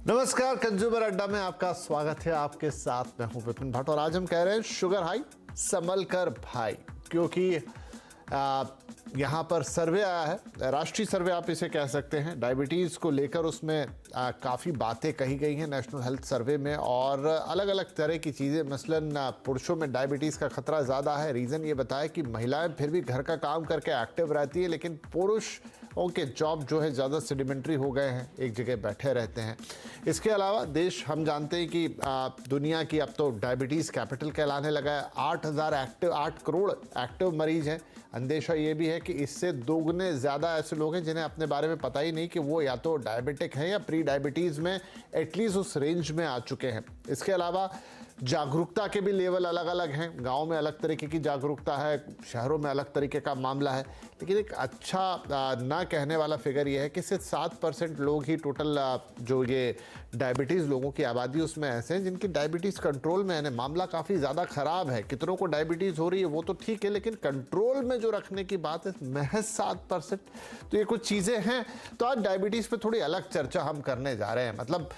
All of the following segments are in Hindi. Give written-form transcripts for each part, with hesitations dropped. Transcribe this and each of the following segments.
नमस्कार, कंज्यूमर अड्डा में आपका स्वागत है। आपके साथ मैं हूं विपिन भट्ट और आज हम कह रहे हैं शुगर हाई संभल कर भाई, क्योंकि यहाँ पर सर्वे आया है, राष्ट्रीय सर्वे आप इसे कह सकते हैं, डायबिटीज़ को लेकर। उसमें काफ़ी बातें कही गई हैं नेशनल हेल्थ सर्वे में, और अलग अलग तरह की चीज़ें। मसलन पुरुषों में डायबिटीज़ का खतरा ज़्यादा है। रीज़न ये बताया कि महिलाएं फिर भी घर का काम करके एक्टिव रहती है, लेकिन पुरुषों के जॉब जो है ज़्यादा सेडिमेंट्री हो गए हैं, एक जगह बैठे रहते हैं। इसके अलावा देश, हम जानते हैं कि दुनिया की अब तो डायबिटीज़ कैपिटल कहलाने लगा है। 8 करोड़ एक्टिव मरीज हैं। अंदेशा ये भी है कि इससे दोगुने ज़्यादा ऐसे लोग हैं जिन्हें अपने बारे में पता ही नहीं कि वो या तो डायबिटिक हैं या प्री डायबिटीज़ में एटलीस्ट उस रेंज में आ चुके हैं। इसके अलावा जागरूकता के भी लेवल अलग अलग हैं। गांव में अलग तरीके की जागरूकता है, शहरों में अलग तरीके का मामला है। लेकिन एक अच्छा ना कहने वाला फिगर ये है कि सिर्फ 7% लोग ही टोटल जो ये डायबिटीज़ लोगों की आबादी उसमें ऐसे हैं जिनकी डायबिटीज़ कंट्रोल में है। मामला काफ़ी ज़्यादा ख़राब है। कितनों को डायबिटीज़ हो रही है वो तो ठीक है, लेकिन कंट्रोल में जो रखने की बात है महज 7%। तो ये कुछ चीज़ें हैं। तो आज डायबिटीज़ पे थोड़ी अलग चर्चा हम करने जा रहे हैं। मतलब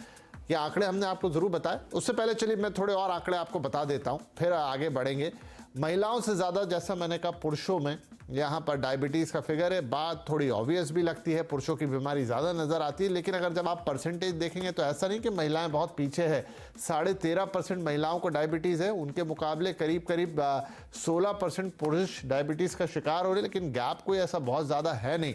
ये आंकड़े हमने आपको ज़रूर बताए। उससे पहले चलिए मैं थोड़े और आंकड़े आपको बता देता हूँ, फिर आगे बढ़ेंगे। महिलाओं से ज़्यादा, जैसा मैंने कहा, पुरुषों में यहाँ पर डायबिटीज़ का फिगर है। बात थोड़ी ऑब्वियस भी लगती है, पुरुषों की बीमारी ज़्यादा नज़र आती है, लेकिन अगर जब आप परसेंटेज देखेंगे तो ऐसा नहीं कि महिलाएं बहुत पीछे है। 13.5% महिलाओं को डायबिटीज़ है, उनके मुकाबले करीब करीब 16% पुरुष डायबिटीज़ का शिकार हो रहे हैं। लेकिन गैप कोई ऐसा बहुत ज़्यादा है नहीं।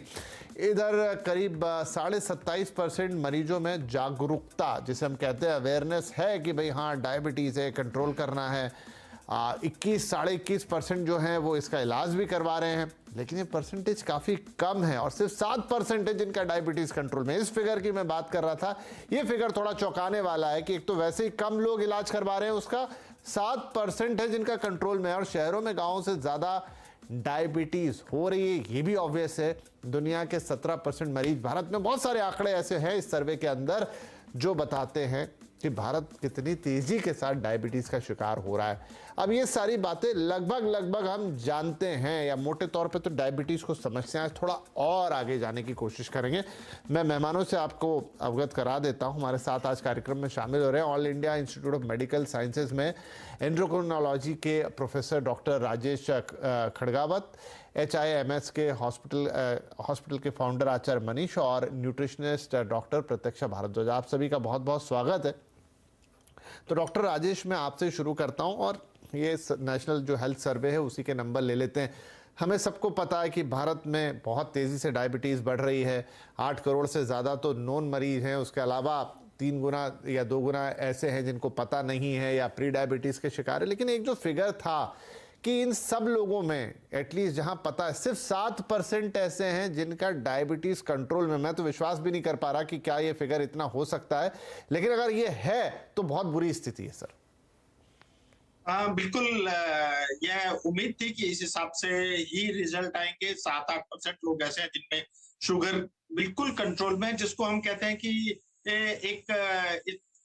इधर करीब 27.5% मरीजों में जागरूकता, जिसे हम कहते हैं अवेयरनेस, है कि भाई हाँ डायबिटीज़ है, कंट्रोल करना है। 21-21% जो हैं वो इसका इलाज भी करवा रहे हैं, लेकिन ये परसेंटेज काफ़ी कम है। और सिर्फ 7% है जिनका डायबिटीज़ कंट्रोल में। इस फिगर की मैं बात कर रहा था। ये फिगर थोड़ा चौंकाने वाला है कि एक तो वैसे ही कम लोग इलाज करवा रहे हैं, उसका 7% है जिनका कंट्रोल में है। और शहरों में गाँव से ज़्यादा डायबिटीज़ हो रही है, ये भी ऑब्वियस है। दुनिया के 17% मरीज, भारत में बहुत सारे आंकड़े ऐसे हैं इस सर्वे के अंदर जो बताते हैं कि भारत कितनी तेजी के साथ डायबिटीज़ का शिकार हो रहा है। अब ये सारी बातें लगभग हम जानते हैं, या मोटे तौर पे तो डायबिटीज़ को समझते हैं। आज थोड़ा और आगे जाने की कोशिश करेंगे। मैं मेहमानों से आपको अवगत करा देता हूं। हमारे साथ आज कार्यक्रम में शामिल हो रहे हैं all India institute of medical sciences में एंड्रोक्रिनोलॉजी के professor doctor Rajesh Khadgawat, HIMS के हॉस्पिटल के फाउंडर आचार्य मनीष, और न्यूट्रिशनिस्ट डॉक्टर प्रत्यक्षा भारद्वाज। आप सभी का बहुत बहुत स्वागत है। तो डॉक्टर राजेश, मैं आपसे शुरू करता हूं, और ये नेशनल जो हेल्थ सर्वे है उसी के नंबर ले लेते हैं। हमें सबको पता है कि भारत में बहुत तेज़ी से डायबिटीज़ बढ़ रही है। 8 करोड़ से ज़्यादा तो नोन मरीज हैं, उसके अलावा 3 गुना या 2 गुना ऐसे हैं जिनको पता नहीं है या प्री डायबिटीज़ के शिकार है। लेकिन एक जो फिगर था कि इन सब लोगों में एटलीस्ट जहां पता है सिर्फ 7% ऐसे हैं जिनका डायबिटीज कंट्रोल में। मैं तो विश्वास भी नहीं कर पा रहा कि क्या ये फिगर इतना हो सकता है, लेकिन अगर ये है तो बहुत बुरी स्थिति है सर। बिल्कुल। यह उम्मीद थी कि इस हिसाब से ही रिजल्ट आएंगे। 7-8% लोग ऐसे हैं जिनमें शुगर बिल्कुल कंट्रोल में है, जिसको हम कहते हैं कि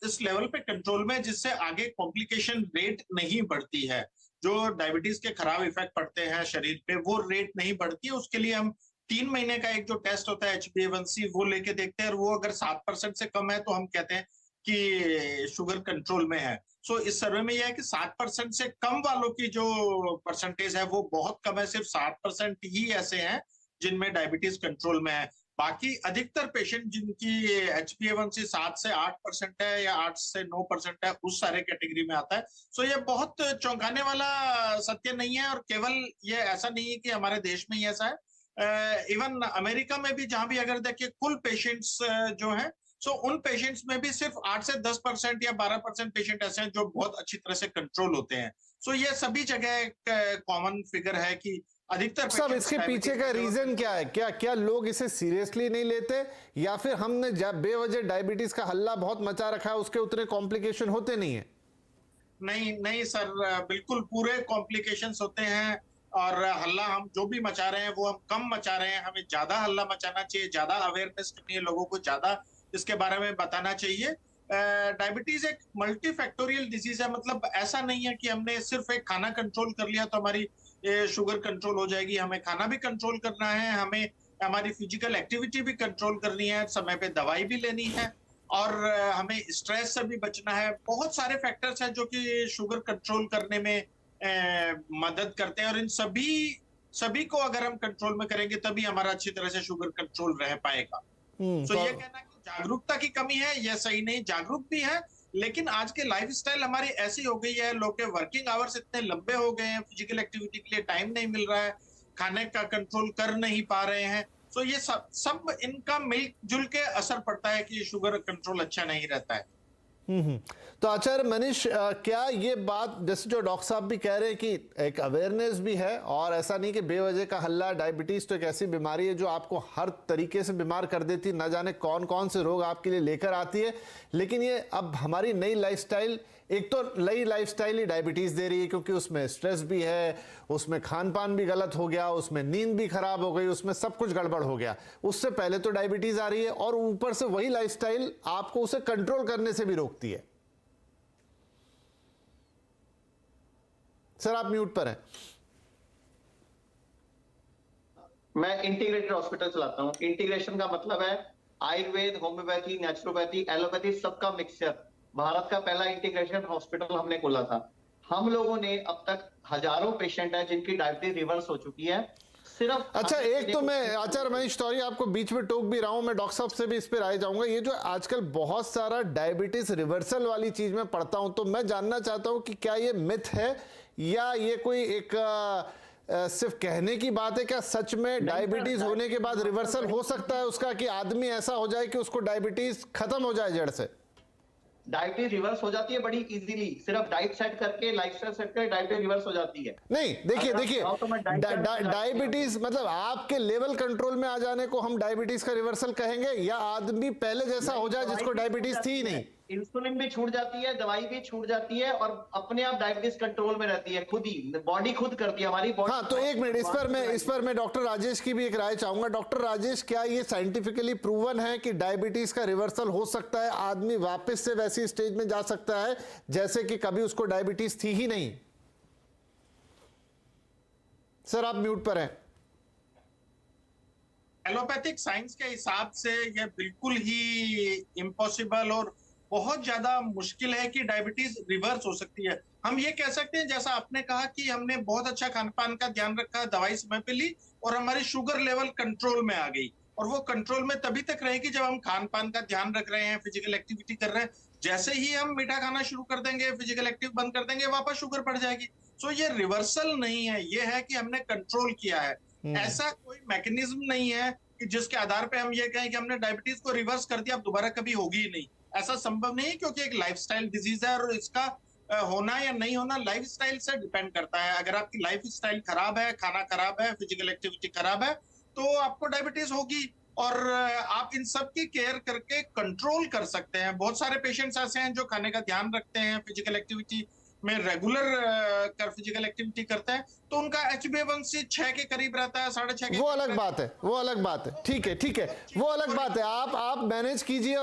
इस लेवल पे कंट्रोल में जिससे आगे कॉम्प्लिकेशन रेट नहीं बढ़ती है। जो डायबिटीज के खराब इफेक्ट पड़ते हैं शरीर पे, वो रेट नहीं बढ़ती है। उसके लिए हम 3 महीने का एक जो टेस्ट होता है HbA1c, वो लेके देखते हैं, और वो अगर 7% से कम है तो हम कहते हैं कि शुगर कंट्रोल में है। सो इस सर्वे में यह है कि 7% से कम वालों की जो परसेंटेज है वो बहुत कम है। सिर्फ 7% ही ऐसे हैं जिनमें डायबिटीज कंट्रोल में है। बाकी अधिकतर पेशेंट जिनकी HbA1c 7 से 8% है या 8 से 9% है, उस सारे कैटेगरी में आता है। सो ये बहुत चौंकाने वाला सत्य नहीं है, और केवल ये ऐसा नहीं है कि हमारे देश में ही ऐसा है। इवन अमेरिका में भी, जहां भी अगर देखिए कुल पेशेंट्स जो है, सो उन पेशेंट्स में भी सिर्फ 8 से 10% या 12% पेशेंट ऐसे हैं जो बहुत अच्छी तरह से कंट्रोल होते हैं। सो ये सभी जगह एक कॉमन फिगर है कि अधिकतर सब इसके पीछे का रीजन क्या है? क्या लोग इसे सीरियसली नहीं लेते, या फिर हमने जब बेवजह डायबिटीज का हल्ला बहुत मचा रखा है, उसके उतने कॉम्प्लिकेशन होते नहीं है? नहीं नहीं सर, बिल्कुल पूरे कॉम्प्लिकेशंस होते हैं। और हल्ला हम जो भी मचा रहे हैं वो हम कम मचा रहे हैं। हमें ज्यादा हल्ला मचाना चाहिए, ज्यादा अवेयरनेस करनी है, लोगों को ज्यादा इसके बारे में बताना चाहिए। डायबिटीज एक मल्टीफैक्टोरियल डिजीज है। मतलब ऐसा नहीं है कि हमने सिर्फ एक खाना कंट्रोल कर लिया तो हमारी शुगर कंट्रोल हो जाएगी। हमें खाना भी कंट्रोल करना है, हमें हमारी फिजिकल एक्टिविटी भी कंट्रोल करनी है, समय पे दवाई भी लेनी है। और हमें स्ट्रेस से भी बचना है। बहुत सारे फैक्टर्स हैं जो कि शुगर कंट्रोल करने में मदद करते हैं, और इन सभी को अगर हम कंट्रोल में करेंगे तभी हमारा अच्छी तरह से शुगर कंट्रोल रह पाएगा। तो तो ये कहना कि जागरूकता की कमी है, यह सही नहीं। जागरूक भी है, लेकिन आज के लाइफस्टाइल हमारी ऐसी हो गई है, लोग के वर्किंग आवर्स इतने लंबे हो गए हैं, फिजिकल एक्टिविटी के लिए टाइम नहीं मिल रहा है, खाने का कंट्रोल कर नहीं पा रहे हैं। तो ये सब इनका मिलजुल के असर पड़ता है कि शुगर कंट्रोल अच्छा नहीं रहता है। तो आचार्य मनीष, क्या ये बात, जैसे जो डॉक्टर साहब भी कह रहे हैं कि एक अवेयरनेस भी है, और ऐसा नहीं कि बेवजह का हल्ला, डायबिटीज तो एक ऐसी बीमारी है जो आपको हर तरीके से बीमार कर देती, ना जाने कौन कौन से रोग आपके लिए लेकर आती है, लेकिन ये अब हमारी नई लाइफस्टाइल, एक तो नई लाइफस्टाइल ही डायबिटीज दे रही है, क्योंकि उसमें स्ट्रेस भी है, उसमें खान पान भी गलत हो गया, उसमें नींद भी खराब हो गई, उसमें सब कुछ गड़बड़ हो गया। उससे पहले तो डायबिटीज आ रही है, और ऊपर से वही लाइफस्टाइल आपको उसे कंट्रोल करने से भी रोकती है। सर आप म्यूट पर हैं। मैं इंटीग्रेटेड हॉस्पिटल चलाता हूँ। इंटीग्रेशन का मतलब है आयुर्वेद, होम्योपैथी, नेचुरोपैथी, एलोपैथी सबका मिक्सचर। भारत का पहला इंटीग्रेशन हॉस्पिटल हमने खोला था। हम लोगों ने अब तक हजारों पेशेंट हैं जिनकी डायबिटीज रिवर्स हो चुकी है। सिर्फ अच्छा, एक तो मैं आचार्य मनीष सॉरी आपको बीच में टोक भी रहा हूं, मैं डॉक्टर साहब से भी इस पर राय जाऊंगा। ये जो आजकल बहुत सारा डायबिटीज रिवर्सल वाली चीज में पढ़ता हूं, तो मैं जानना चाहता हूं कि क्या ये मिथ है या ये कोई एक सिर्फ कहने की बात है? क्या सच में डायबिटीज होने के बाद रिवर्सल हो सकता है उसका, कि आदमी ऐसा हो जाए कि उसको डायबिटीज खत्म हो जाए जड़ से? डायबिटीज रिवर्स हो जाती है बड़ी इजीली। सिर्फ डाइट सेट करके, लाइफस्टाइल सेट करके डायबिटीज रिवर्स हो जाती है। नहीं, देखिए डायबिटीज मतलब आपके लेवल कंट्रोल में आ जाने को हम डायबिटीज का रिवर्सल कहेंगे, या आदमी पहले जैसा हो जाए जिसको डायबिटीज थी ही नहीं? इंसुलिन भी छूट जाती है, दवाई भी छूट जाती है, और अपने आप डायबिटीज कंट्रोल में रहती है, खुद ही बॉडी खुद करती है हमारी बॉडी। हाँ, तो एक मिनट, इस पर मैं डॉक्टर राजेश की भी एक राय चाहूंगा। डॉक्टर राजेश, क्या ये साइंटिफिकली प्रूवन है कि डायबिटीज का रिवर्सल हो सकता है, आदमी वापस से वैसी स्टेज में जा सकता है जैसे कि कभी उसको डायबिटीज थी ही नहीं? सर आप म्यूट पर हैं। एलोपैथिक साइंस के हिसाब से यह बिल्कुल ही इम्पॉसिबल और बहुत ज्यादा मुश्किल है कि डायबिटीज रिवर्स हो सकती है। हम ये कह सकते हैं, जैसा आपने कहा, कि हमने बहुत अच्छा खान पान का ध्यान रखा, दवाई समय पे ली, और हमारी शुगर लेवल कंट्रोल में आ गई। और वो कंट्रोल में तभी तक रहेगी जब हम खान पान का ध्यान रख रहे हैं, फिजिकल एक्टिविटी कर रहे हैं। जैसे ही हम मीठा खाना शुरू कर देंगे, फिजिकल एक्टिव बंद कर देंगे, वापस शुगर बढ़ जाएगी। सो ये रिवर्सल नहीं है, ये है कि हमने कंट्रोल किया है। ऐसा कोई मैकेनिज्म नहीं है कि जिसके आधार पे हम ये कहें कि हमने डायबिटीज को रिवर्स कर दिया, अब दोबारा कभी होगी ही नहीं। ऐसा संभव नहीं है, क्योंकि एक लाइफस्टाइल डिजीज है, और इसका होना या नहीं होना लाइफस्टाइल से डिपेंड करता है। अगर आपकी लाइफस्टाइल खराब है, खाना खराब है, फिजिकल एक्टिविटी खराब है, तो आपको डायबिटीज होगी। और आप इन सब की केयर करके कंट्रोल कर सकते हैं। बहुत सारे पेशेंट्स ऐसे हैं जो खाने का ध्यान रखते हैं, फिजिकल एक्टिविटी में रेगुलर फिजिकल एक्टिविटी करते हैं, तो उनका HbA1c 6 के करीब रहता है, 6.5 के। वो अलग बात है, वो अलग बात है। ठीक है, वो अलग बात है। आप मैनेज कीजिए और